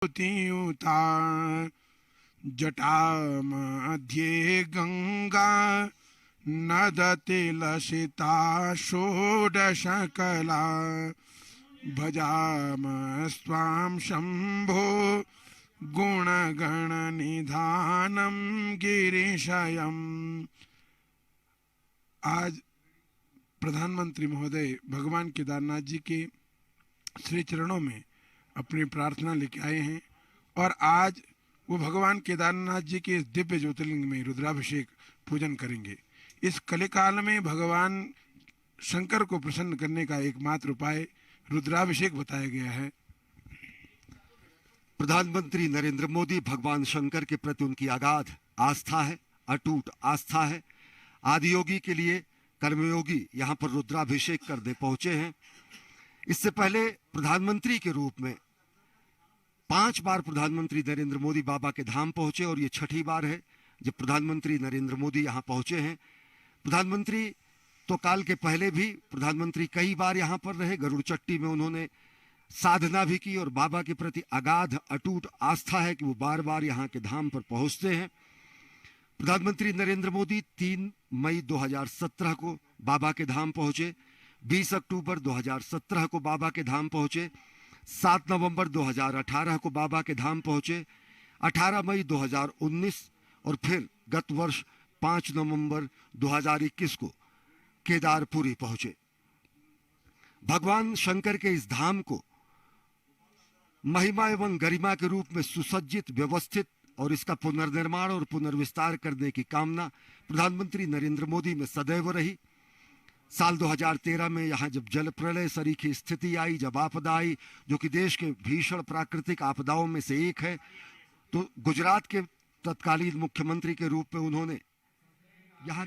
ज्योतियुता जटामध्ये गंगा नदति लसिता षोडशकला भजामस्त्वां शंभो गुणगणनिधानं गिरिशयम्। आज प्रधानमंत्री महोदय भगवान केदारनाथ जी के श्री चरणों में अपनी प्रार्थना लेके आए हैं और आज वो भगवान केदारनाथ जी के इस दिव्य ज्योतिर्लिंग में रुद्राभिषेक पूजन करेंगे। इस कलिकाल में भगवान शंकर को प्रसन्न करने का एकमात्र उपाय रुद्राभिषेक बताया गया है। प्रधानमंत्री नरेंद्र मोदी भगवान शंकर के प्रति उनकी अगाध आस्था है, अटूट आस्था है। आदियोगी के लिए कर्मयोगी यहाँ पर रुद्राभिषेक करने पहुंचे हैं। इससे पहले प्रधानमंत्री के रूप में 5 बार प्रधानमंत्री नरेंद्र मोदी बाबा के धाम पहुंचे और ये 6ठी बार है जब प्रधानमंत्री नरेंद्र मोदी यहाँ पहुंचे हैं। प्रधानमंत्री तो काल के पहले भी प्रधानमंत्री कई बार यहाँ पर रहे। गरुड़ चट्टी में उन्होंने साधना भी की और बाबा के प्रति अगाध अटूट आस्था है कि वो बार बार यहाँ के धाम पर पहुंचते हैं। प्रधानमंत्री नरेंद्र मोदी 3 मई 2017 को बाबा के धाम पहुंचे, 20 अक्टूबर 2017 को बाबा के धाम पहुंचे, 7 नवंबर 2018 को बाबा के धाम पहुंचे, 18 मई 2019 और फिर गत वर्ष 5 नवंबर 2021 को केदारपुरी पहुंचे। भगवान शंकर के इस धाम को महिमा एवं गरिमा के रूप में सुसज्जित, व्यवस्थित और इसका पुनर्निर्माण और पुनर्विस्तार करने की कामना प्रधानमंत्री नरेंद्र मोदी में सदैव रही। साल 2013 में यहाँ जब जल प्रलय सरीखी स्थिति आई, जब आपदा आई जो कि देश के भीषण प्राकृतिक आपदाओं में से एक है, तो गुजरात के तत्कालीन मुख्यमंत्री के रूप में उन्होंने यहाँ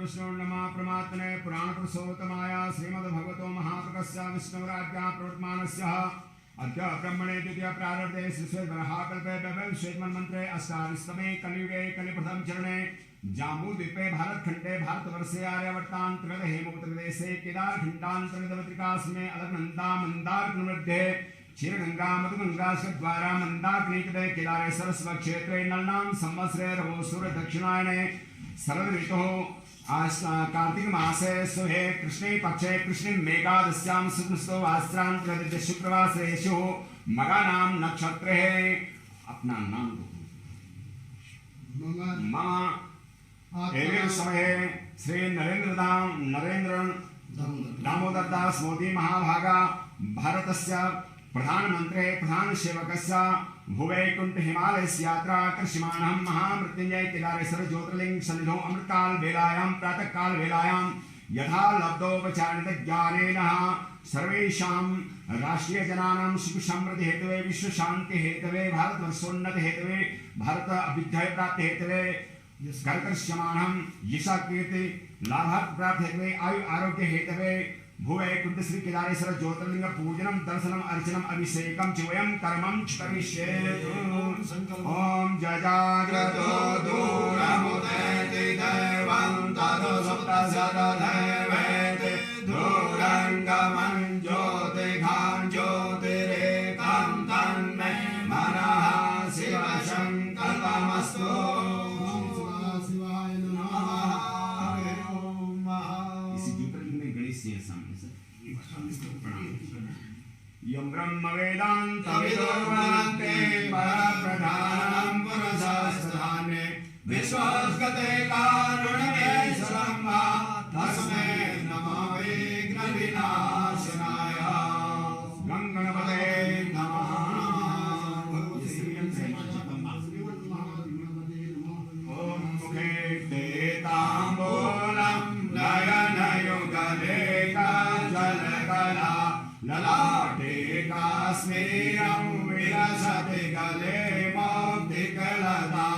विष्णु नमः परमात्मने पुराण पुरुषोत्तमाय श्रीमद्भगवतो महाप्रकस्य विष्णुराज्ञा प्रवर्तमानस्य अद्य ब्रह्मणे द्वितीय प्रारब्धे श्रीश्वेतवराहकल्पे वैवस्वैतमन्वन्तरे अष्टादशतमे कलियुगे कलिप्रथम चरणे जाम्बूद्वीपे भारतखण्डे भारतवर्षे आर्यावर्तान्तर्गत हेमवतप्रदेशे केदारखण्डान्तर्गत बद्रिकाश्रमे अलकनन्दा मन्दारमध्ये क्षीरगंगा मधुगंगा द्वारा मंदाग्निकटे केदारे सरस्वती क्षेत्रे नलनाम संवत्सरे रवो सूर्य दक्षिणायने शरद ऋतुः कार्तिक मासे सुहे कृष्णे पक्षे कृष्ण मेघादस्यां शुक्लस्तो वास्त्रांत शुक्रवासरेषु मगानाम नक्षत्रे अपना नाम एवं समय श्री नरेंद्र दामोदर दास मोदी महाभागा भारतस्य प्रधानमंत्री प्रधान सेवकस्य भुवैकुंठ हिमालय यात्रा कर्षमाणं महामृत्युंजय केदारेश्वर ज्योतिर्लिंग सन्निधौ अमृतकाल वेलायां प्रातः काल वेलायां यथा लब्धोपचारित ज्ञानेन सर्वेषां राष्ट्रीय जनानां सुख समृद्धि हेतवे विश्व शांति हेतवे भारत वर्षोन्नति हेतवे भारत अभ्युदय प्राप्ति हेतवे कर्कर्षमाणं यशा कीर्ति लाभ प्राप्ति हेतवे आयु आरोग्य हेतवे भुवैकुंठ श्री केदारेश्वर ज्योतिर्लिंग पूजनम दर्शनम अर्चनम अभिषेकम च वयं कर्मं चरिष्ये ओम जजाग्रतो दूरमुदेति देवं ततो सप्तशतदैवेति दूरंगमं ज्योतिघां ज्योतिरेकं तन्मे मनः शिवशङ्कल्पमस्तु शिवाय नमः। इसी ज्योतिर्लिंग में गणेश जी सामने यं ब्रह्म वेदान्तविदो वदन्ति परप्रधानं पुरुषस्थाने विश्वस्गते कारुण्यमेश्वरं वा तस्मै नमो विघ्नविनाशनाय गणपते नमः। ॐ मुखे ते ताम्बूलं नयनयुगले जलकला ललाटे काश्मीरं विलसति गले मौक्तिकलता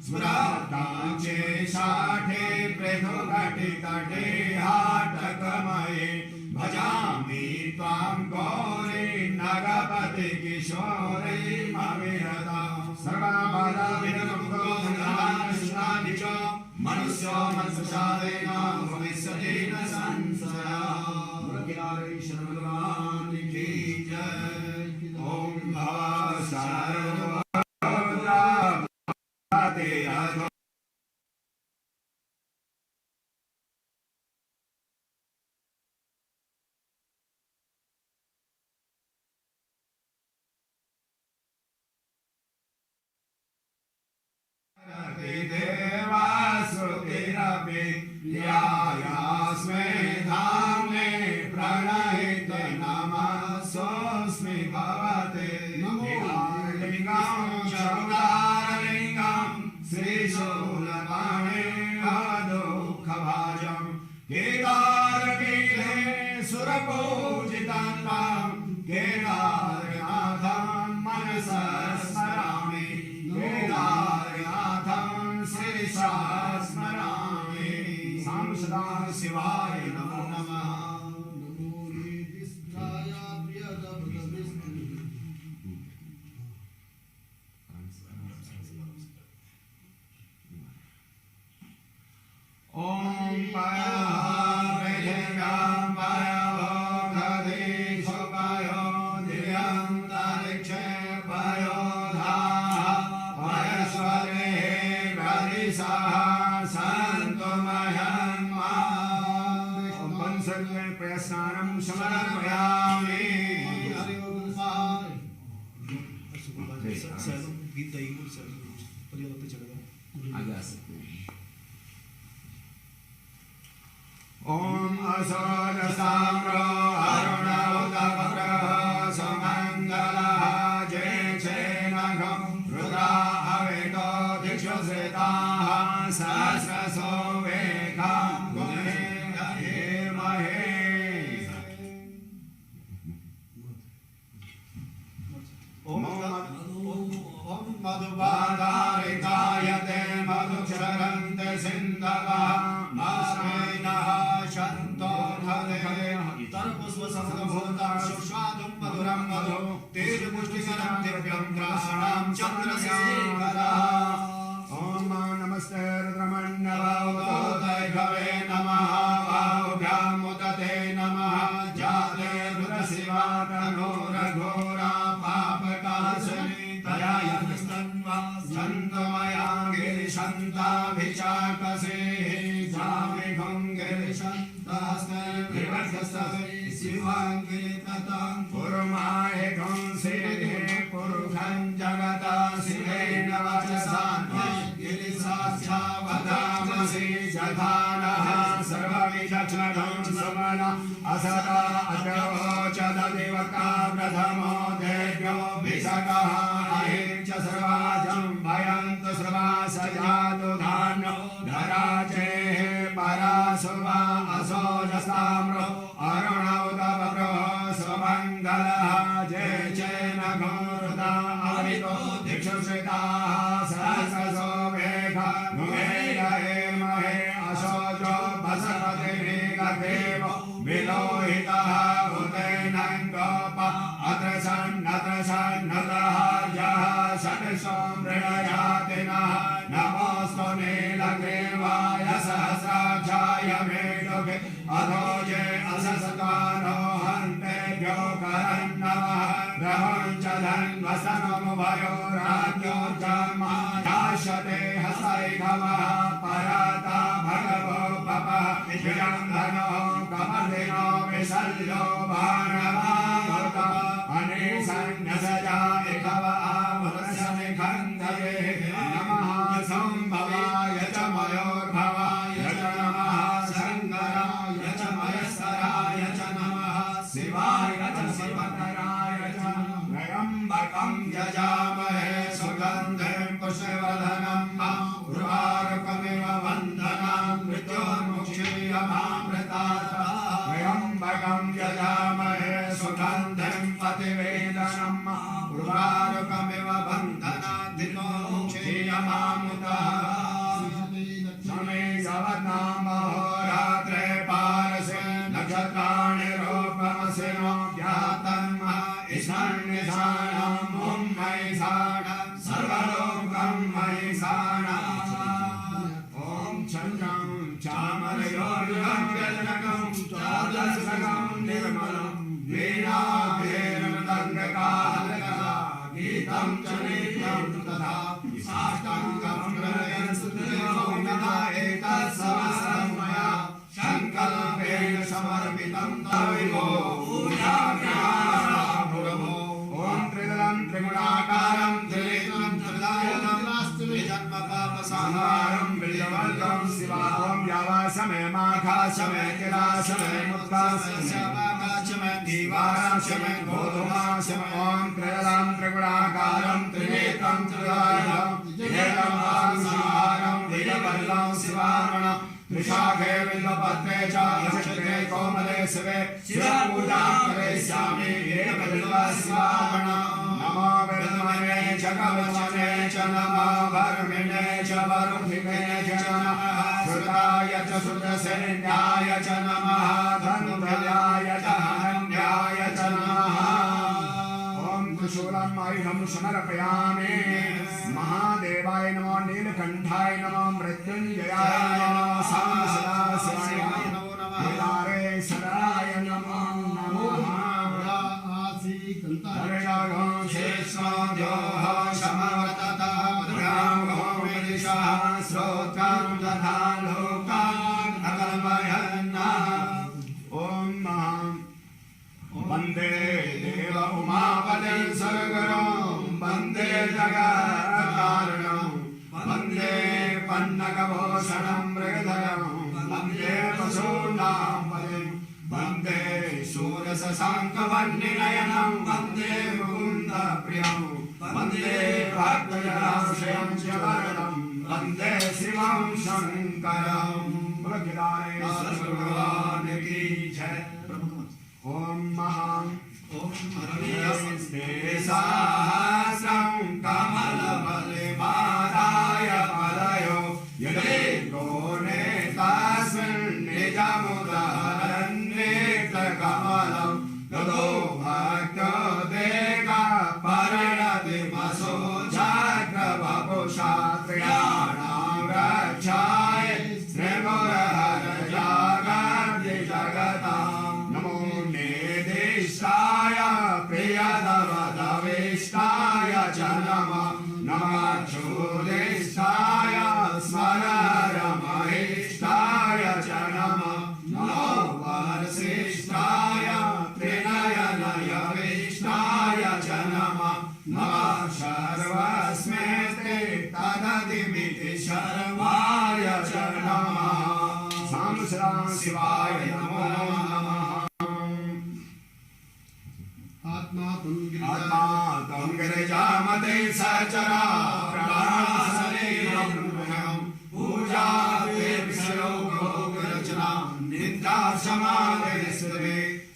स्फुरतांचे शाठे पृथुकटितटे हाटकमये भजामि त्वां गौरी नगपति किशोरी मविरता सर्वबाधाविनमुक्तो धनधान्यशुनानि च मनुष्यो मत्स्यशालेन भविष्यति न संशयः। केदारेश्वर भगवान की जय। ओम भव सर्वभूताते अधो देवासुतिरपि यायास्मै धाम्ने प्रणहित नमस्सोऽस्मि भवते लिङ्गं चौदारलिङ्गं श्रीशूलपाणिर्मदुःखभाजं केदारपीठे सुरपूजितं तं केदारनाथं मनसा स्मरामि केदारनाथं शिरसा स्मरामि। सां सदा शिवाय नमो नमः। ओम पायाभ्यं पायाभोगदे सुपायो दिव्यन्तरिक्षे पयोधाः परस्वरे गरिषः सन्तु मह्यं पंचर्ये प्रयस्नानं समर्पयामि। आगे आ सकते हैं। ओम असोजसाम्रो अरुणोदकग्रह सुमङ्गलः जय चेनघं रुद्रा अवेतो दिक्षुश्रिताः सहस्रसो वेगां गुणे धीमहि। ओम मधुबाधारितायते मधुक्षरन्ते सिन्धवः मास्मेनः शन्तो धरे तरपुष्पसमभूतं सुस्वादुं मधुरं मधु तेजपुष्टिकरं दिव्यं ग्रासणां चन्द्रशेखरः। ॐ नमस्ते रुद्रमण्डलवतोदैभवे नमः बाहुभ्यां मुदते नमः जाते रुद्रशिवा तनोरघोरा विचाकसे जामेघं गिरिशन्तास्ते विवर्धस्ते शिवाङ्गिततां पुरुमायकं सिद्धे पुरुषं जगता शिवेन वचसान् गिरिसाक्षावधामसि जधानः सर्वविचक्षणं समन असदा अजरो च ददिवका प्रथमो देव्यो विशकः अहिं च सर्वाजं भयन्तु सर्वा सजातु धान्यो धराजेः परासुवा असोजसाम्रो अरुणौदवप्रो स्वमङ्गलः जय चैन घोरदा अवितो दिक्षुश्रिताः सहस्रसो मेघा नुमेरहेर्महे असोजो भसपतिर्गदेव विलोहितः उदैनं गोप अत्र सन्नतः जः षट्सो मृडयातिनः नमोऽस्तु नीलग्रीवाय सहस्राक्षाय मेढुके अधोजे अससकारो हन्तेभ्यो करन्नमः ग्रहं च धन्वसनमुभयोराज्ञोर्जन्मायाशते हस्तैघवः पराता भगवो पपः विजयं धनो कमर्दिनो विसर्जो भाणवामृत अनेसन्नसजा इकवः मुरसनिखन्दये नमः संभवाय च मयोर्भवाय च नमः शङ्कराय च मयस्कराय च नमः शिवाय च शिवतराय च त्र्यम्बकं यजामहे सुगन्धिं पुष्पवर्धनं उर्वारुकमिव वन्दनां मृत्योर्मुक्षीयमामृतात् त्र्यम्बकं यजामहे सुगन्धिं प्रतिवेदनं उर्वारुकमिव वन्दनात् मृत्योर्मुक्षीयमामृतात् समे यावन्नाम होरात्रे पारसे नक्षत्राणि रूपमसिनो ज्ञातन्मः ईशान्यशानं मयिषाणं सर्वलोकं मयिषाणम् ॐ चन्द्रं चामरयोर्युगं व्यजनकं चादर्शकं निर्मलं वीणाभेरमृदङ्गकाहलका गीतं च नित्यं तथा साष्टाङ्गं एतत्सहस्रं मया सङ्कल्पेन समर्पितं तविभो ॐ त्रिदलं त्रिगुणाकारं त्रिनेत्रं त्रिदायनं जन्मपापसंहारं विल्यवर्गं शिवां यावासमयमाघासमय किलासमय मुद्गासमय दीवारासमय गोधुमासमय ॐ त्रिदलं त्रिगुणाकारं त्रिनेत्रं त्रिदायनं जन्मपापसंहारं विल्यवर्गं शिवां त्रिशाखे बिल्वपत्रे च नक्षत्रे कोमले शिवे शिवपूजां करिष्यामि येन बिल्वशिवार्पणम् नमो विद्महे च कवचने च नमो वर्मिणे च वरुधिने च नमः श्रुताय च श्रुतसेन्याय च नमः धनुर्धराय च हन्याय च नमः ॐ त्रिशूलम् आयुधं समर्पयामि महादेवाय नमो नीलकण्ठाय नमो मृत्युञ्जयाय नमो सामसदाशिवाय नमो केदारेश्वराय नमो नमः हरिणाघं शेषोद्योः समवर्ततः भद्राघो विदिशः श्रोत्रं तथा लोकान् अकल्पयन्नः ॐ वन्दे देव उमापतिं सद्गुरुं वन्दे जगत्कारणं वन्दे पन्नगभूषणं मृगधरं वन्दे पशूनां पतिं वन्दे शूरशशाङ्कवर्णिनयनं वन्दे मुकुन्दप्रियं वन्दे भक्तजनाश्रयं च वरदं वन्दे शिवं शङ्करं भगवान् की जय। ॐ सहस्रं कमलबलिमादाय पदयो यदि गोने तस्मिन् निजमुदरन्नेत्रकमलं ततो भक्तो देकपर्णतिमसो जाग्रवपुषा त्र्याणां रक्षाय श्रीगुरहर जागर्ति जगतां नमो नेदिष्टाय प्रियतमदविष्टाय च नमः नमः चोदिष्टाय स्मर नमः साम सदा शिवाय नमो नमः आत्मा तुम गिरिजामते सचरा प्राणासने पूजा विषयो रचना निद्रा समाधि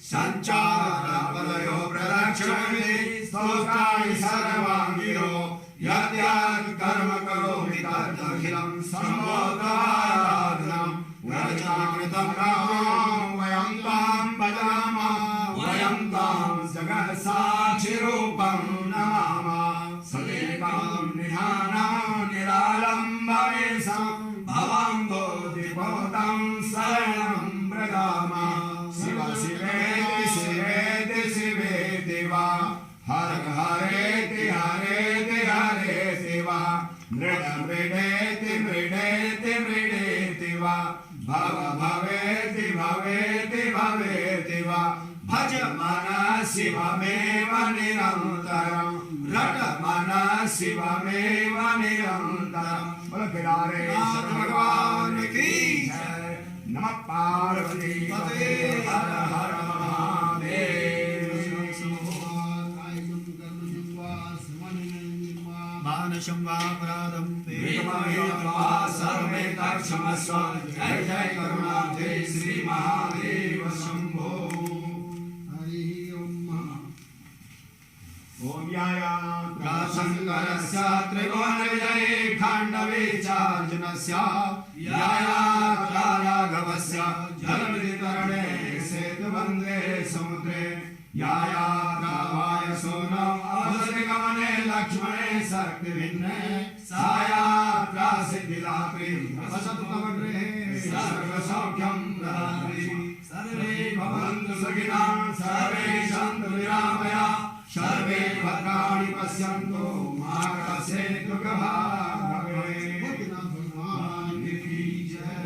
संचारपदयो प्रदक्षिणे स्तोत्राणि सर्वांगिरो यद्यत् कर्म करोमि तदखिलं सर्वोत्तराधनं रचनाकृतं रामं वयं तां भजामः वयं तां जगत्साक्षिरूपं नमामः सदेकं निधानं निरालम्बमेशं भवं बोधिभूतं शरणं व्रजामः शिव शिवेति शिवेति शिवेति वा हर हरेति हरेति हरेति वा मृड मृडेति मृडेति मृडेति वा भव भवेति भवेति भवेति वा भज मन शिवमेव निरन्तरं रट मन शिवमेव निरन्तरं बोलो केदारेश्वर भगवान की जय नमः पार्वती पते हर हर महादेव मानसं वा अपराधं सर्वे क्षमस्व जय जय करुणाब्धे श्री महादेव शंभो हरि ओम यायात्रशंकरस्य त्रिभुवनविजये खाण्डवेचार्जुनस्य यायात्राराघवस्य जलवितरणे सेतुबन्धे समुद्रे यायात्रावाय सोनम् अवसरिगमने लक्ष्मणे शक्तिभिन्ने सायात्रा सिद्धिदात्री वसतु तव गृहे सर्वसौख्यं प्रदात्री सर्वे भवन्तु सुखिनः सर्वे सन्तु निरामयाः सर्वे भद्राणि पश्यन्तु मा कश्चित् दुःखभाग् भवेत् भगवान की जय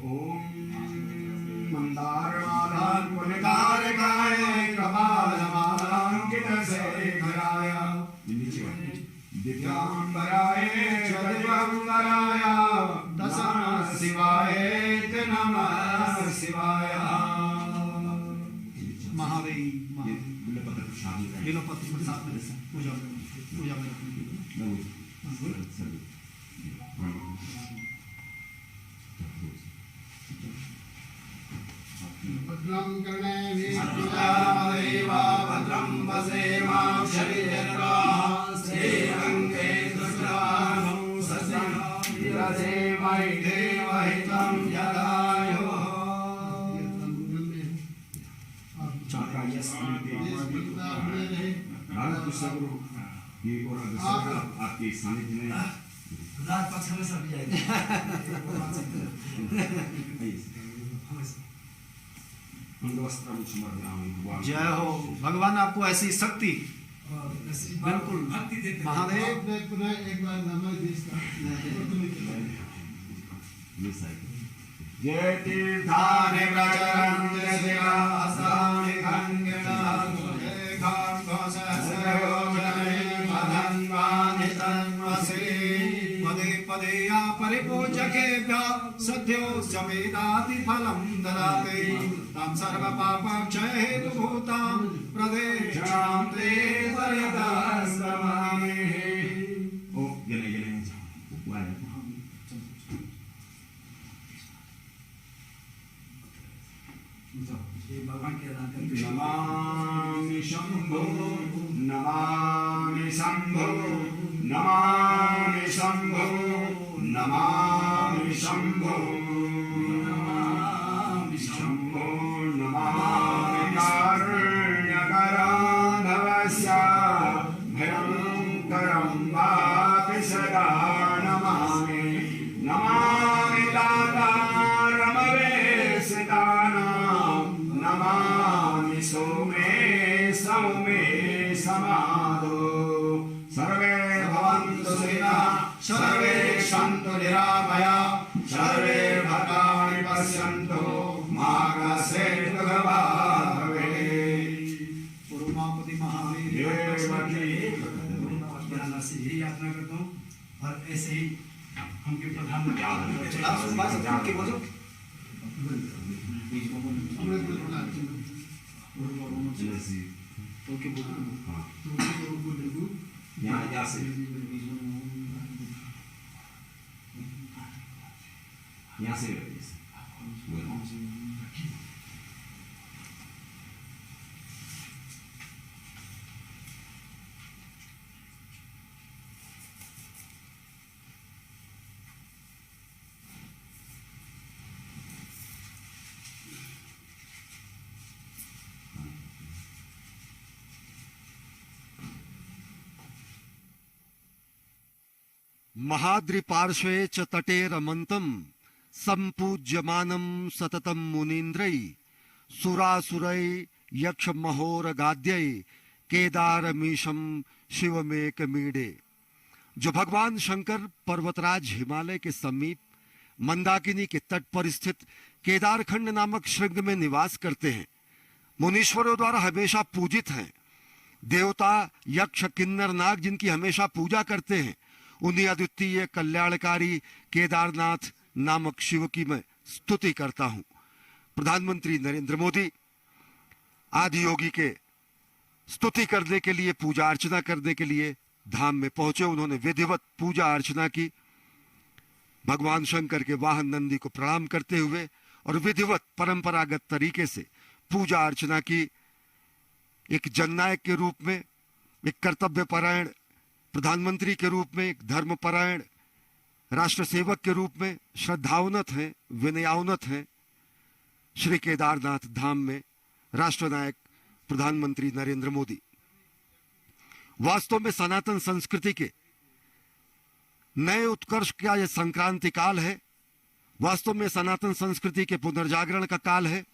ओम मंदारमालां पुनिकारकाय कपालमालांकितशेखराय दिव्यांबराय दिव्यांबराय दशनः शिवाय नमः शिवाय महादेव बिलोपति प्रसाद में पूजा पूजा में भद्रं कर्णेभिः भद्रं वसेमां शरीरराः श्रीरङ्गे दुष्टानं सस्यं वैदेवहितं यदायुः ये और आपके सानिध्य में रात पक्ष में सब जाएगा जय हो भगवान आपको ऐसी शक्ति बिल्कुल महादेव एक बार जय तीर्थानि प्रचरन्ति शिवासानि खण्डितानि पदे पदे या परिपूजकेभ्यः सद्यो समेदाति फलं ददाति तं सर्वपापक्षय हेतुभूतां प्रदेशां ते पर्यदास्महे ओ गने भगवान के नमामि शंभो नमामि शंभो नमामि शंभो नमामि शंभो नमामि शंभो नमामि कारुण्यकराधवस्य भयंकरं वापि सदा नमामि नमामि दातारमवेशितानां नमामि सौमे सौमे समादो सर्वे भवन्तु सुखिनः सर्वे सन्तु निरामयाः सर्वे भद्राणि पश्यन्तु मा कश्चित् दुःखभाग् भवेत् उमापति महादेव से ही यात्रा करता हूँ और ऐसे ही हमके प्रधानमंत्री यहाँ से महाद्रिपार्श्वे च तटे रमन्तं सम्पूज्यमानं सततं मुनीन्द्रै सुरासुरै यक्षमहोरगाद्यै केदारमीशं शिवमेकमीडे। जो भगवान शंकर पर्वतराज हिमालय के समीप मंदाकिनी के तट पर स्थित केदारखंड नामक श्रृंग में निवास करते हैं, मुनीश्वरों द्वारा हमेशा पूजित हैं। देवता यक्ष किन्नर नाग जिनकी हमेशा पूजा करते हैं, उन्हीं अद्वितीय कल्याणकारी केदारनाथ नामक शिव की मैं स्तुति करता हूं। प्रधानमंत्री नरेंद्र मोदी आदि योगी के स्तुति करने के लिए, पूजा अर्चना करने के लिए धाम में पहुंचे। उन्होंने विधिवत पूजा अर्चना की, भगवान शंकर के वाहन नंदी को प्रणाम करते हुए और विधिवत परंपरागत तरीके से पूजा अर्चना की। एक जननायक के रूप में, एक कर्तव्यपरायण प्रधानमंत्री के रूप में, एक धर्मपरायण राष्ट्र सेवक के रूप में श्रद्धाउन्नत हैं, विनयाउन्नत हैं। श्री केदारनाथ धाम में राष्ट्रनायक प्रधानमंत्री नरेंद्र मोदी वास्तव में सनातन संस्कृति के नए उत्कर्ष का यह संक्रांति काल है। वास्तव में सनातन संस्कृति के पुनर्जागरण का काल है।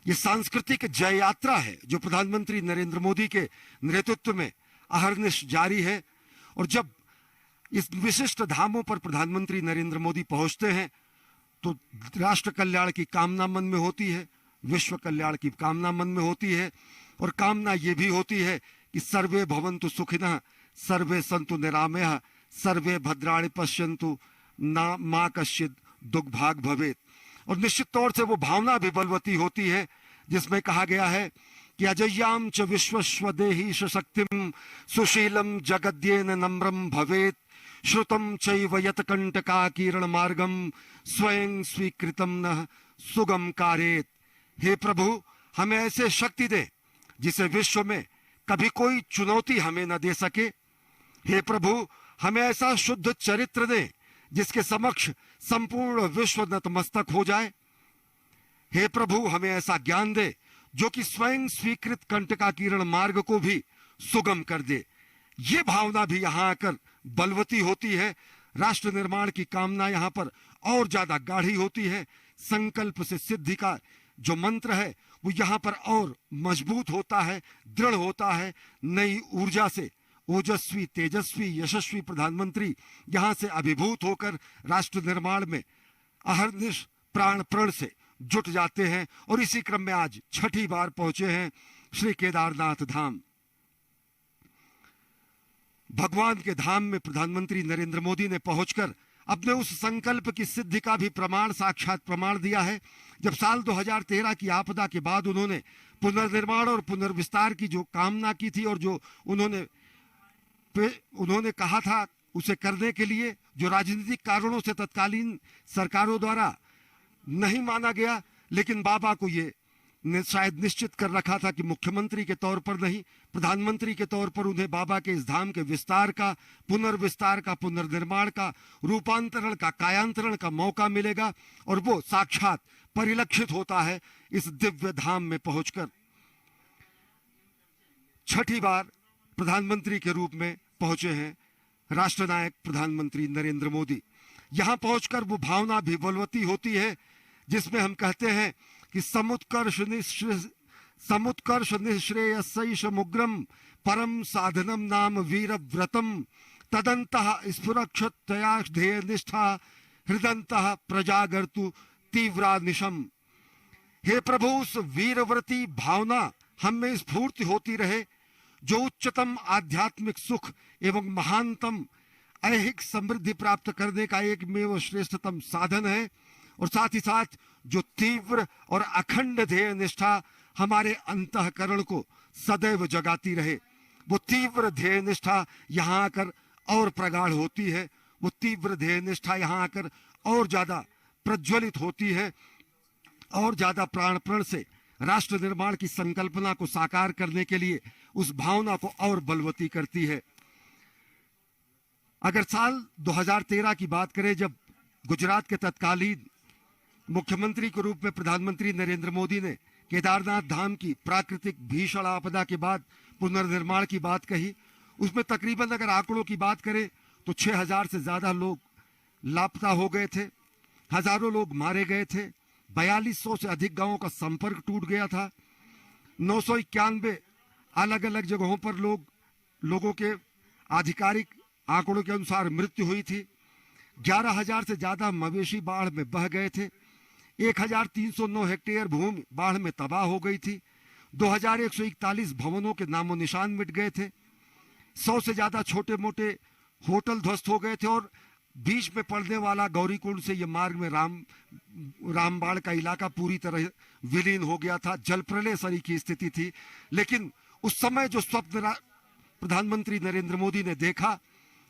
यह सांस्कृतिक जय यात्रा है जो प्रधानमंत्री नरेंद्र मोदी के नेतृत्व में अहर्निश जारी है। और जब इस विशिष्ट धामों पर प्रधानमंत्री नरेंद्र मोदी पहुंचते हैं तो राष्ट्र कल्याण की कामना मन में होती है, विश्व कल्याण की कामना मन में होती है, और कामना ये भी होती है कि सर्वे भवन्तु सुखिनः, सर्वे सन्तु निरामयः, सर्वे भद्राणि पश्यन्तु ना मा कश्चित् दुर्भाग् भवेत्। और निश्चित तौर से वो भावना भी बलवती होती है जिसमें कहा गया है कि अजय्याम च विश्वस्वदेही शक्तिम सुशीलम जगद्येन नम्रम भवेत्, श्रुतम चैव यत्कंटका किरण मार्गम स्वयं स्वीकृतम न सुगम कारेत। हे प्रभु, हमें ऐसे शक्ति दे जिसे विश्व में कभी कोई चुनौती हमें न दे सके। हे प्रभु, हमें ऐसा शुद्ध चरित्र दे जिसके समक्ष संपूर्ण विश्व नतमस्तक हो जाए। हे प्रभु, हमें ऐसा ज्ञान दे जो कि स्वयं स्वीकृत कंटका किरण मार्ग को भी सुगम कर दे। ये भावना भी यहां आकर बलवती होती है। राष्ट्र निर्माण की कामना यहां पर और ज्यादा गाढ़ी होती है। संकल्प से सिद्धि का जो मंत्र है वो यहां पर और मजबूत होता है, दृढ़ होता है। नई ऊर्जा से ओजस्वी, तेजस्वी, यशस्वी प्रधानमंत्री यहां से अभिभूत होकर राष्ट्र निर्माण में अहर्निश प्राण प्रण से जुट जाते हैं। और इसी क्रम में आज छठी बार पहुंचे हैं श्री केदारनाथ धाम। भगवान के धाम में प्रधानमंत्री नरेंद्र मोदी ने पहुंचकर अपने उस संकल्प की सिद्धि का भी प्रमाण, साक्षात प्रमाण दिया है। जब साल 2013 की आपदा के बाद उन्होंने पुनर्निर्माण और पुनर्विस्तार की जो कामना की थी और जो उन्होंने कहा था उसे करने के लिए, जो राजनीतिक कारणों से तत्कालीन सरकारों द्वारा नहीं माना गया, लेकिन बाबा को ये शायद निश्चित कर रखा था कि मुख्यमंत्री के तौर पर नहीं, प्रधानमंत्री के तौर पर उन्हें बाबा के इस धाम के विस्तार का, पुनर्विस्तार का, पुनर्निर्माण का, रूपांतरण का, कायांतरण का मौका मिलेगा। और वो साक्षात परिलक्षित होता है इस दिव्य धाम में पहुंचकर। छठी बार प्रधानमंत्री के रूप में पहुंचे हैं राष्ट्रनायक प्रधानमंत्री नरेंद्र मोदी। यहां पहुंचकर वो भावना भी बलवती होती है जिसमें हम कहते हैं कि समुत्कर्ष निःश्रेयसैषमुग्रम परम साधनम नाम वीर व्रतम तदंतः स्फुरक्षतया ध्येय निष्ठा हृदंतः प्रजागर्तु तीव्रानिशम। हे प्रभु, उस वीरव्रती भावना हम में स्फूर्ति होती रहे जो उच्चतम आध्यात्मिक सुख एवं महानतम ऐहिक समृद्धि प्राप्त करने का एकमेव श्रेष्ठतम साधन है। और साथ ही साथ जो तीव्र और अखंड ध्येय निष्ठा हमारे अंतःकरण को सदैव जगाती रहे, वो तीव्र ध्येय निष्ठा यहाँ आकर और प्रगाढ़ होती है, वो तीव्र ध्येय निष्ठा यहाँ आकर और ज्यादा प्रज्वलित होती है, और ज्यादा प्राणपण से राष्ट्र निर्माण की संकल्पना को साकार करने के लिए उस भावना को और बलवती करती है। अगर साल 2013 की बात करें, जब गुजरात के तत्कालीन मुख्यमंत्री के रूप में प्रधानमंत्री नरेंद्र मोदी ने केदारनाथ धाम की प्राकृतिक भीषण आपदा के बाद पुनर्निर्माण की बात कही, उसमें तकरीबन अगर आंकड़ों की बात करें तो 6000 से ज्यादा लोग लापता हो गए थे, हजारों लोग मारे गए थे, 4200 से अधिक गांवों का संपर्क टूट गया था, 991 अलग अलग जगहों पर लोगों के आधिकारिक आंकड़ों के अनुसार मृत्यु हुई थी, 11000 से ज्यादा मवेशी बाढ़ में बह गए थे, 1309 हेक्टेयर भूमि बाढ़ में तबाह हो गई थी, 2141 भवनों के नामो निशान मिट गए थे, 100 से ज्यादा छोटे मोटे होटल ध्वस्त हो गए थे, और बीच में पड़ने वाला गौरीकुंड से ये मार्ग में रामबाड़ का इलाका पूरी तरह विलीन हो गया था। जल प्रलय सरी की स्थिति थी। लेकिन उस समय जो स्वप्न प्रधानमंत्री नरेंद्र मोदी ने देखा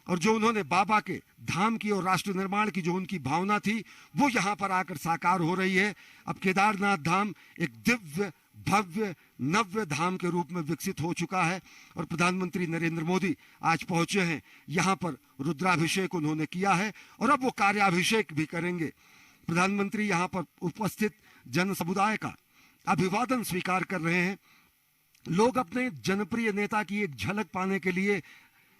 और जो उन्होंने बाबा के धाम की और राष्ट्र निर्माण की जो उनकी भावना थी, वो यहाँ पर आकर साकार हो रही है। अब केदारनाथ धाम एक दिव्य भव्य नव्य धाम के रूप में विकसित हो चुका है, और प्रधानमंत्री नरेंद्र मोदी आज पहुंचे हैं यहाँ पर, रुद्राभिषेक उन्होंने किया है और अब वो कार्याभिषेक भी करेंगे। प्रधानमंत्री यहाँ पर उपस्थित जन समुदाय का अभिवादन स्वीकार कर रहे हैं। लोग अपने जनप्रिय नेता की एक झलक पाने के लिए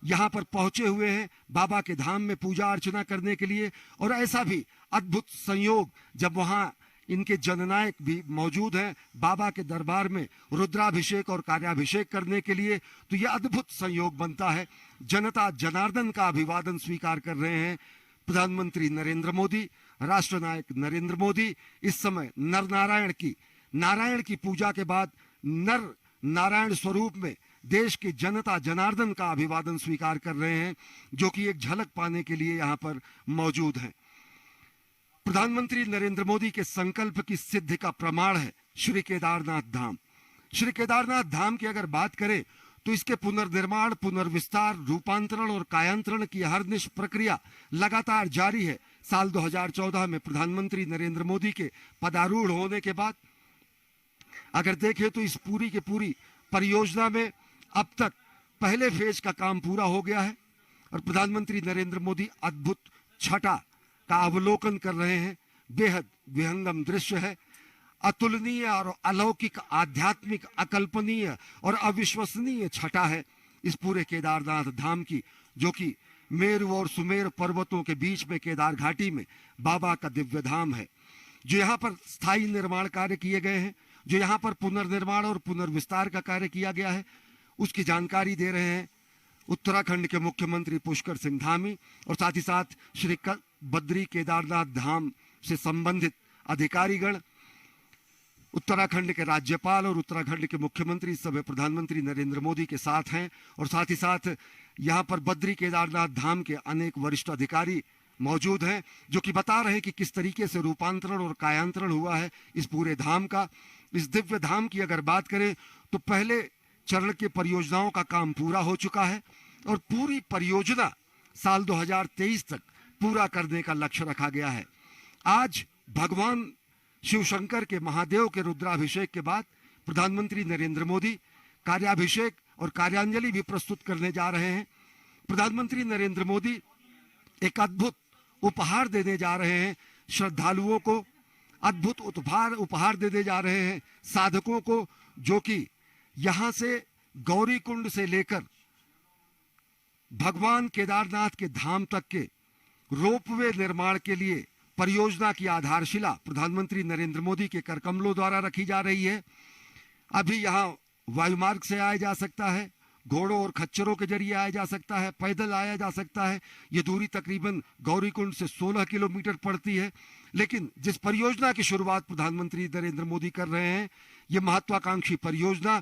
यहाँ पर पहुंचे हुए हैं, बाबा के धाम में पूजा अर्चना करने के लिए। और ऐसा भी अद्भुत संयोग, जब वहाँ इनके जननायक भी मौजूद हैं बाबा के दरबार में रुद्राभिषेक और कार्याभिषेक करने के लिए, तो यह अद्भुत संयोग बनता है। जनता जनार्दन का अभिवादन स्वीकार कर रहे हैं। प्रधानमंत्री नरेंद्र मोदी, राष्ट्रनायक नरेंद्र मोदी इस समय नर नारायण की पूजा के बाद नर नारायण स्वरूप में देश की जनता जनार्दन का अभिवादन स्वीकार कर रहे हैं, जो कि एक झलक पाने के लिए यहाँ पर मौजूद हैं। प्रधानमंत्री नरेंद्र मोदी के संकल्प की सिद्धि का प्रमाण है श्री केदारनाथ धाम। श्री केदारनाथ धाम की अगर बात करें तो इसके पुनर्निर्माण, पुनर्विस्तार, रूपांतरण और कायांतरण की हरनिश प्रक्रिया लगातार जारी है। साल 2014 में प्रधानमंत्री नरेंद्र मोदी के पदारूढ़ होने के बाद अगर देखें तो इस पूरी की पूरी परियोजना में अब तक पहले फेज का काम पूरा हो गया है, और प्रधानमंत्री नरेंद्र मोदी अद्भुत छटा का अवलोकन कर रहे हैं। बेहद विहंगम दृश्य है, अतुलनीय और अलौकिक, आध्यात्मिक, अकल्पनीय और अविश्वसनीय छटा है इस पूरे केदारनाथ धाम की, जो कि मेरु और सुमेर पर्वतों के बीच में केदार घाटी में बाबा का दिव्य धाम है। जो यहाँ पर स्थायी निर्माण कार्य किए गए हैं, जो यहाँ पर पुनर्निर्माण और पुनर्विस्तार का कार्य किया गया है, उसकी जानकारी दे रहे हैं उत्तराखंड के मुख्यमंत्री पुष्कर सिंह धामी, और साथ ही साथ श्री बद्री केदारनाथ धाम से संबंधित अधिकारीगण, उत्तराखंड के राज्यपाल और उत्तराखंड के मुख्यमंत्री इस समय प्रधानमंत्री नरेंद्र मोदी के साथ हैं। और साथ ही साथ यहाँ पर बद्री केदारनाथ धाम के अनेक वरिष्ठ अधिकारी मौजूद हैं, जो कि बता रहे हैं कि किस तरीके से रूपांतरण और कायांतरण हुआ है इस पूरे धाम का। इस दिव्य धाम की अगर बात करें तो पहले चरण के परियोजनाओं का काम पूरा हो चुका है, और पूरी परियोजना साल 2023 तक पूरा करने का लक्ष्य रखा गया है। आज भगवान शिव शंकर के महादेव के रुद्राभिषेक के बाद प्रधानमंत्री नरेंद्र मोदी कार्याभिषेक और कार्यांजलि भी प्रस्तुत करने जा रहे हैं। प्रधानमंत्री नरेंद्र मोदी एक अद्भुत उपहार देने जा रहे हैं श्रद्धालुओं को, अद्भुत उपहार देने जा रहे हैं साधकों को, जो कि यहां से गौरीकुंड से लेकर भगवान केदारनाथ के धाम तक के रोपवे निर्माण के लिए परियोजना की आधारशिला प्रधानमंत्री नरेंद्र मोदी के करकमलों द्वारा रखी जा रही है। अभी यहां वायुमार्ग से आया जा सकता है, घोड़ों और खच्चरों के जरिए आया जा सकता है, पैदल आया जा सकता है। ये दूरी तकरीबन गौरीकुंड से 16 किलोमीटर पड़ती है। लेकिन जिस परियोजना की शुरुआत प्रधानमंत्री नरेंद्र मोदी कर रहे हैं, ये महत्वाकांक्षी परियोजना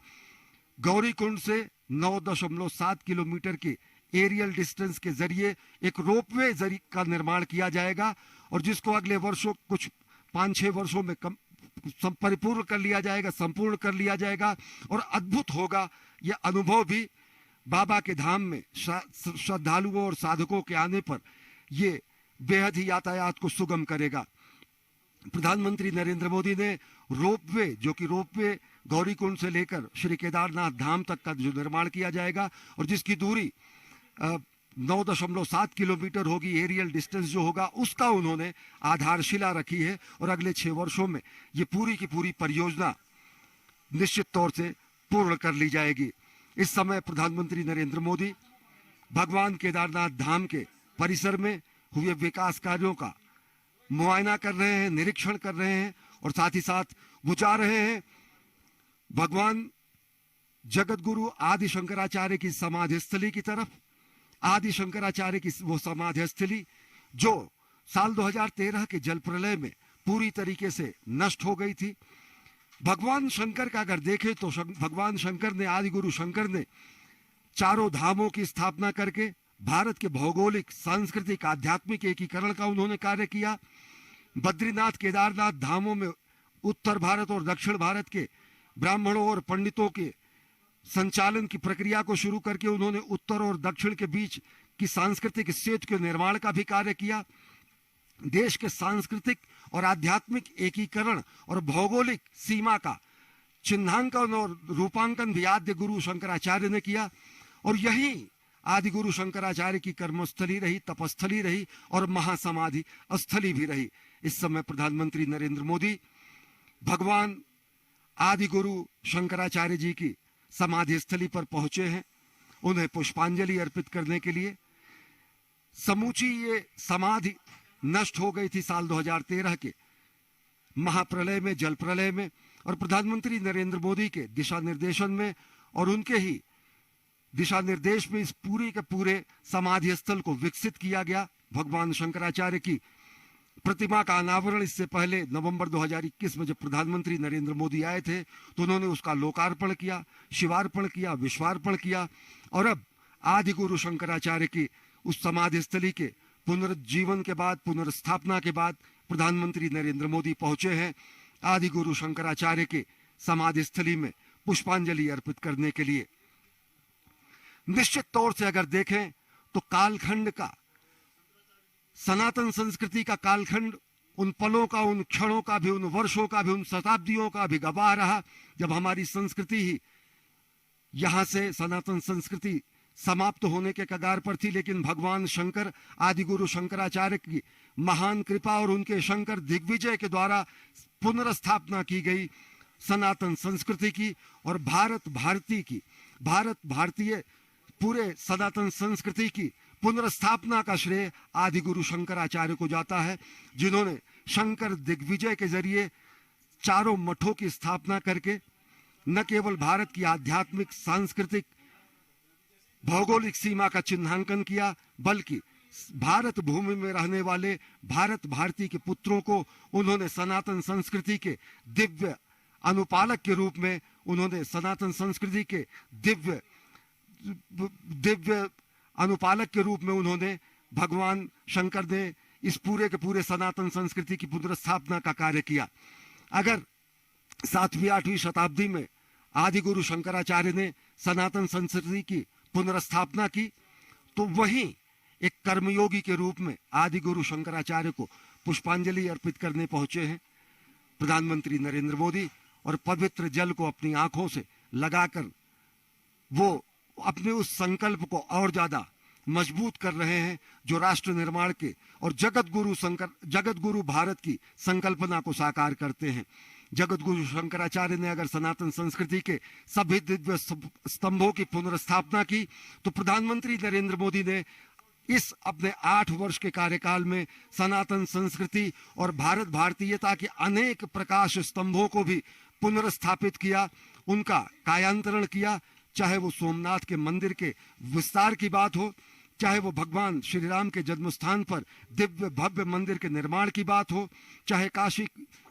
गौरीकुंड से 9.7 किलोमीटर के एरियल डिस्टेंस के जरिए एक रोपवे का निर्माण किया जाएगा और जिसको अगले वर्षों कुछ 5-6 वर्षों में परिपूर्ण कर लिया जाएगा, संपूर्ण कर लिया जाएगा। और अद्भुत होगा यह अनुभव भी बाबा के धाम में श्रद्धालुओं और साधकों के आने पर ये बेहद ही यातायात को सुगम करेगा। प्रधानमंत्री नरेंद्र मोदी ने रोपवे, जो कि रोपवे गौरीकुंड से लेकर श्री केदारनाथ धाम तक का जो निर्माण किया जाएगा और जिसकी दूरी 9.7 किलोमीटर होगी, एरियल डिस्टेंस जो होगा उसका उन्होंने आधारशिला रखी है और अगले 6 वर्षों में ये पूरी की पूरी परियोजना निश्चित तौर से पूर्ण कर ली जाएगी। इस समय प्रधानमंत्री नरेंद्र मोदी भगवान केदारनाथ धाम के परिसर में हुए विकास कार्यों का मुआयना कर रहे हैं, निरीक्षण कर रहे हैं और साथ ही साथ वो जा रहे हैं भगवान जगत गुरु आदि शंकराचार्य की समाधि स्थली की तरफ। आदि शंकराचार्य की वो समाधि स्थली जो साल 2013 के जल प्रलय में पूरी तरीके से नष्ट हो गई थी। भगवान शंकर का अगर देखें तो भगवान शंकर ने, आदि गुरु शंकर ने चारों धामों की स्थापना करके भारत के भौगोलिक, सांस्कृतिक, आध्यात्मिक एकीकरण का उन्होंने कार्य किया। बद्रीनाथ, केदारनाथ धामों में उत्तर भारत और दक्षिण भारत के ब्राह्मणों और पंडितों के संचालन की प्रक्रिया को शुरू करके उन्होंने उत्तर और दक्षिण के बीच की सांस्कृतिक सेतु के निर्माण का भी कार्य किया। देश के सांस्कृतिक और आध्यात्मिक एकीकरण और भौगोलिक सीमा का चिन्हांकन और रूपांकन भी आद्य गुरु शंकराचार्य ने किया और यही आदि गुरु शंकराचार्य की कर्मस्थली रही, तपस्थली रही और महासमाधि स्थली भी रही। इस समय प्रधानमंत्री नरेंद्र मोदी भगवान आदि गुरु शंकराचार्य जी की समाधि स्थली पर पहुंचे हैं उन्हें पुष्पांजलि अर्पित करने के लिए। समूची ये समाधि नष्ट हो गई थी साल 2013 के महाप्रलय में, जल प्रलय में, और प्रधानमंत्री नरेंद्र मोदी के दिशा निर्देशन में और उनके ही दिशा निर्देश में इस पूरी के पूरे समाधि स्थल को विकसित किया गया। भगवान शंकराचार्य की प्रतिमा का अनावरण इससे पहले नवंबर 2021 में जब प्रधानमंत्री नरेंद्र मोदी आए थे तो उन्होंने उसका लोकार्पण किया, शिवार्पण किया, विश्वार्पण किया और अब आदि गुरु शंकराचार्य की उस समाधि स्थली के पुनर्जीवन के बाद, पुनर्स्थापना के बाद प्रधानमंत्री नरेंद्र मोदी पहुंचे हैं आदि गुरु शंकराचार्य के समाधि स्थली में पुष्पांजलि अर्पित करने के लिए। निश्चित तौर से अगर देखें तो कालखंड का, सनातन संस्कृति का कालखंड उन पलों का, उन क्षणों का भी, उन वर्षों का भी, उन शताब्दियों का भी गवाह रहा जब हमारी संस्कृति ही यहां से, सनातन संस्कृति समाप्त होने के कगार पर थी। लेकिन भगवान शंकर, आदि गुरु शंकराचार्य की महान कृपा और उनके शंकर दिग्विजय के द्वारा पुनर्स्थापना की गई सनातन संस्कृति की और भारत भारतीय पूरे सनातन संस्कृति की पुनर्स्थापना का श्रेय आदि गुरु शंकराचार्य को जाता है, जिन्होंने शंकर दिग्विजय के जरिए चारों मठों की स्थापना करके न केवल भारत की आध्यात्मिक, सांस्कृतिक, भौगोलिक सीमा का चिन्हांकन किया बल्कि भारत भूमि में रहने वाले भारत भारती के पुत्रों को उन्होंने सनातन संस्कृति के दिव्य अनुपालक के रूप में, उन्होंने सनातन संस्कृति के दिव्य अनुपालक के रूप में उन्होंने, भगवान शंकर ने इस पूरे के पूरे सनातन संस्कृति की पुनर्स्थापना का कार्य किया। अगर 7वीं-8वीं शताब्दी में आदि गुरु शंकराचार्य ने सनातन संस्कृति की पुनर्स्थापना की तो वहीं एक कर्मयोगी के रूप में आदि गुरु शंकराचार्य को पुष्पांजलि अर्पित करने पहुंचे हैं प्रधानमंत्री नरेंद्र मोदी और पवित्र जल को अपनी आंखों से लगाकर वो अपने उस संकल्प को और ज्यादा मजबूत कर रहे हैं जो राष्ट्र निर्माण के और जगत गुरु भारत की संकल्पना को साकार करते हैं। जगत गुरु शंकराचार्य ने अगर सनातन संस्कृति के सभी दिव्य स्तंभों की पुनर्स्थापना की तो प्रधानमंत्री नरेंद्र मोदी ने इस अपने 8 वर्ष के कार्यकाल में सनातन संस्कृति और भारत भारतीयता के अनेक प्रकाश स्तंभों को भी पुनर्स्थापित किया, उनका कायांतरण किया। चाहे वो सोमनाथ के मंदिर के विस्तार की बात हो, चाहे वो भगवान श्री राम के जन्म स्थान पर दिव्य भव्य मंदिर के निर्माण की बात हो, चाहे काशी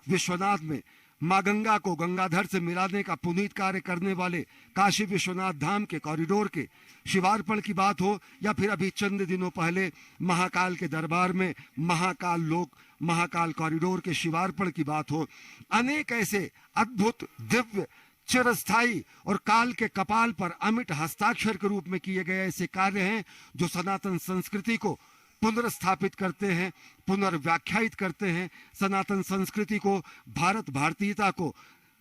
विश्वनाथ में मां गंगा को गंगाधर से मिलाने का पुनीत कार्य करने वाले काशी विश्वनाथ धाम के कॉरिडोर के शिवार्पण की बात हो, या फिर अभी चंद दिनों पहले महाकाल के दरबार में महाकाल कॉरिडोर के शिवार्पण की बात हो, अनेक ऐसे अद्भुत, दिव्य, चिरस्थायी और काल के कपाल पर अमिट हस्ताक्षर के रूप में किए गए ऐसे कार्य हैं जो सनातन संस्कृति को पुनर्स्थापित करते हैं, पुनर्व्याख्यायित करते हैं, सनातन संस्कृति को, भारत भारतीयता को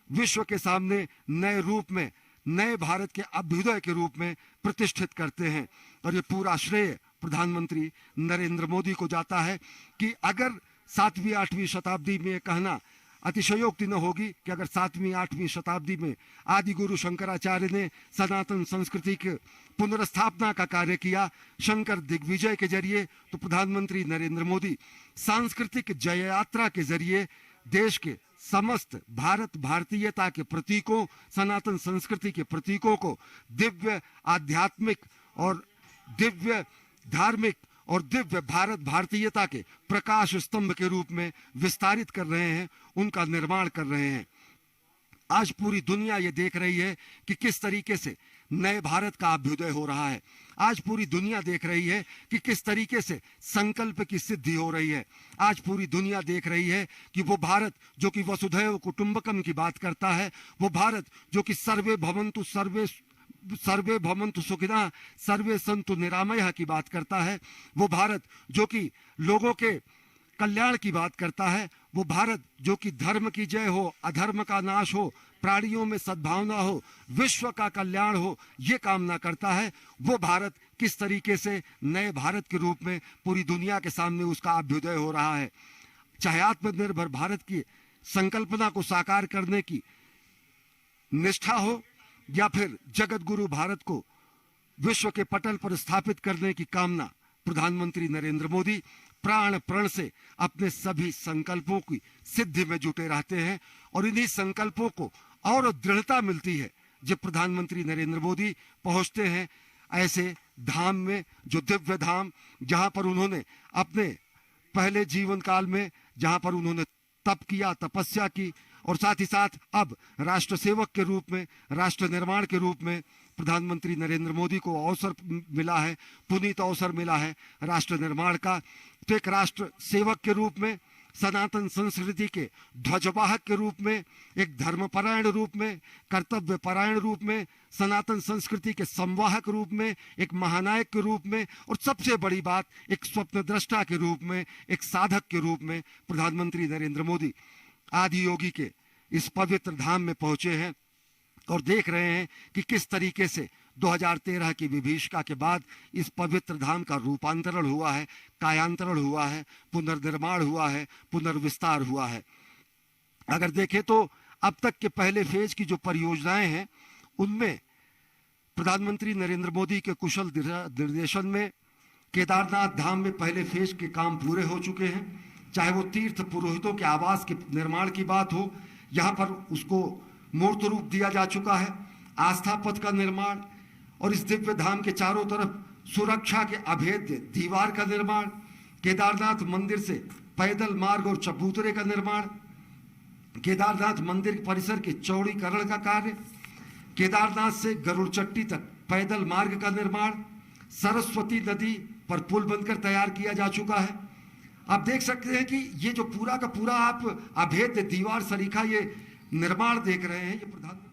विश्व के सामने नए रूप में, नए भारत के अभ्युदय के रूप में प्रतिष्ठित करते हैं। और ये पूरा श्रेय प्रधानमंत्री नरेंद्र मोदी को जाता है कि अगर 7वीं 8वीं शताब्दी में कहना अतिशयोक्ति न होगी कि अगर 7वीं 8वीं शताब्दी में आदि गुरु शंकराचार्य ने सनातन संस्कृति के पुनर्स्थापना का कार्य किया शंकर दिग्विजय के जरिए, तो प्रधानमंत्री नरेंद्र मोदी सांस्कृतिक जय यात्रा के जरिए देश के समस्त भारत भारतीयता के प्रतीकों, सनातन संस्कृति के प्रतीकों को दिव्य आध्यात्मिक और दिव्य धार्मिक और दिव्य भारत भारतीयता के प्रकाश स्तंभ के रूप में विस्तारित कर रहे हैं, उनका निर्माण कर रहे हैं। आज पूरी दुनिया ये देख रही है कि किस तरीके से नए भारत का अभ्युदय हो रहा है। आज पूरी दुनिया देख रही है कि किस तरीके से संकल्प की सिद्धि हो रही है। आज पूरी दुनिया देख रही है कि वो भारत जो कि वसुधैव कुटुंबकम की बात करता है, वो भारत जो कि सर्वे भवन्तु सुखिनः सर्वे सन्तु निरामयः की बात करता है, वो भारत जो कि लोगों के कल्याण की बात करता है, वो भारत जो कि धर्म की जय हो, अधर्म का नाश हो, प्राणियों में सद्भावना हो, विश्व का कल्याण हो, ये कामना करता है, वो भारत किस तरीके से नए भारत के रूप में पूरी दुनिया के सामने उसका अभ्युदय हो रहा है। चाहे आत्मनिर्भर भारत की संकल्पना को साकार करने की निष्ठा हो, या फिर जगत गुरु भारत को विश्व के पटल पर स्थापित करने की कामना, प्रधानमंत्री नरेंद्र मोदी प्राण प्रण से अपने सभी संकल्पों की सिद्धि में जुटे रहते हैं। और इन्हीं संकल्पों को और दृढ़ता मिलती है जब प्रधानमंत्री नरेंद्र मोदी पहुंचते हैं ऐसे धाम में, जो दिव्य धाम जहां पर उन्होंने अपने पहले जीवन काल में, जहां पर उन्होंने तप किया, तपस्या की, और साथ ही साथ अब राष्ट्र सेवक के रूप में, राष्ट्र निर्माण के रूप में प्रधानमंत्री नरेंद्र मोदी को अवसर मिला है, पुनीत अवसर मिला है राष्ट्र निर्माण का। तो एक राष्ट्र सेवक के रूप में, सनातन संस्कृति के ध्वजवाहक के रूप में, एक धर्मपरायण रूप में, कर्तव्य परायण रूप में, सनातन संस्कृति के संवाहक रूप में, एक महानायक के रूप में, और सबसे बड़ी बात एक स्वप्नद्रष्टा के रूप में, एक साधक के रूप में प्रधानमंत्री नरेंद्र मोदी आदि योगी के इस पवित्र धाम में पहुंचे हैं। और देख रहे हैं कि किस तरीके से 2013 की विभीषिका के बाद इस पवित्र धाम का रूपांतरण हुआ है, कायांतरण हुआ है, पुनर्निर्माण हुआ है, पुनर्विस्तार हुआ है। अगर देखें तो अब तक के पहले फेज की जो परियोजनाएं हैं उनमें प्रधानमंत्री नरेंद्र मोदी के कुशल निर्देशन में केदारनाथ धाम में पहले फेज के काम पूरे हो चुके हैं। चाहे वो तीर्थ पुरोहितों के आवास के निर्माण की बात हो, यहाँ पर उसको मूर्त रूप दिया जा चुका है। आस्था पथ का निर्माण और इस दिव्य धाम के चारों तरफ सुरक्षा के अभेद्य दीवार का निर्माण, केदारनाथ मंदिर से पैदल मार्ग और चबूतरे का निर्माण, केदारनाथ मंदिर परिसर के चौड़ीकरण का कार्य, केदारनाथ से गरुड़ चट्टी तक पैदल मार्ग का निर्माण, सरस्वती नदी पर पुल बनकर तैयार किया जा चुका है। आप देख सकते हैं कि ये जो पूरा का पूरा आप अभेद्य दीवार सरीखा ये निर्माण देख रहे हैं, ये प्रधानमंत्री